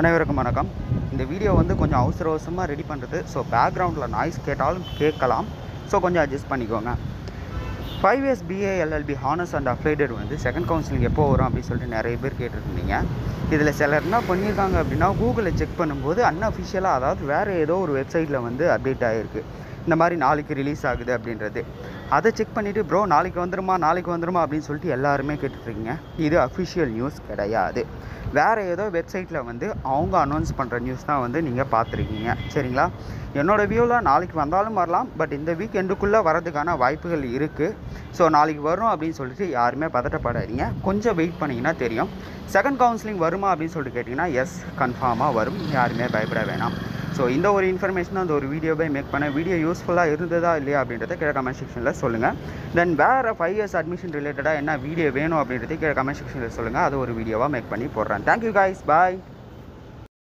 அனைவருக்கும் வணக்கம். இந்த வீடியோ வந்து கொஞ்சம் அவசரமாக ரெடி பண்ணுறது. ஸோ பேக்ரவுண்டில் நாய்ஸ் கேட்டாலும் கேட்கலாம். ஸோ கொஞ்சம் அட்ஜஸ்ட் பண்ணிக்கோங்க. 5 years BA LLB honours and அப்ளைடட் வந்து செகண்ட் கவுன்சிலிங் எப்போ வரும் அப்படின்னு சொல்லிட்டு நிறைய பேர் கேட்டுருந்தீங்க. இதில் சிலர் என்ன பண்ணியிருக்காங்க அப்படின்னா, கூகுளில் செக் பண்ணும்போது அன்அஃபிஷியலாக, அதாவது வேறு ஏதோ ஒரு வெப்சைட்டில் வந்து அப்டேட் ஆகிருக்கு, இந்த மாதிரி நாளைக்கு ரிலீஸ் ஆகுது அப்படின்றது. அதை செக் பண்ணிவிட்டு ப்ரோ நாளைக்கு வந்துருமா அப்படின்னு சொல்லிட்டு எல்லாருமே கேட்டுட்ருக்கீங்க. இது அஃபிஷியல் நியூஸ் கிடையாது. வேறு ஏதோ வெப்சைட்டில் வந்து அவங்க அனௌன்ஸ் பண்ணுற நியூஸ் தான் வந்து நீங்கள் பார்த்துருக்கீங்க. சரிங்களா? என்னோடய வியூவில் நாளைக்கு வந்தாலும் வரலாம், பட் இந்த வீக் எண்டுக்குள்ளே வரதுக்கான வாய்ப்புகள் இருக்குது. ஸோ நாளைக்கு வரும் அப்படின்னு சொல்லிட்டு யாருமே பதட்டப்படாதீங்க. கொஞ்சம் வெயிட் பண்ணிங்கன்னா தெரியும். செகண்ட் கவுன்சிலிங் வருமா அப்படின்னு சொல்லிட்டு கேட்டிங்கன்னா, எஸ், கன்ஃபார்மாக வரும். யாருமே பயப்பட வேணாம். ஸோ இந்த ஒரு இன்ஃபர்மேஷனை அந்த ஒரு வீடியோவை மேக் பண்ண வீடியோ யூஸ்ஃபுல்லாக இருந்ததா இல்லையா அப்படின்றத கீழே கமெண்ட் செக்ஷனில் சொல்லுங்கள். தென் வேறு 5 years அட்மிஷன் ரிலேட்டடாக என்ன வீடியோ வேணும் அப்படின்றத கீழே கமெண்ட் செக்ஷனில் சொல்லுங்கள். அது ஒரு வீடியோவாக மேக் பண்ணி போடுறேன். தேங்க்யூ கைஸ், பாய்.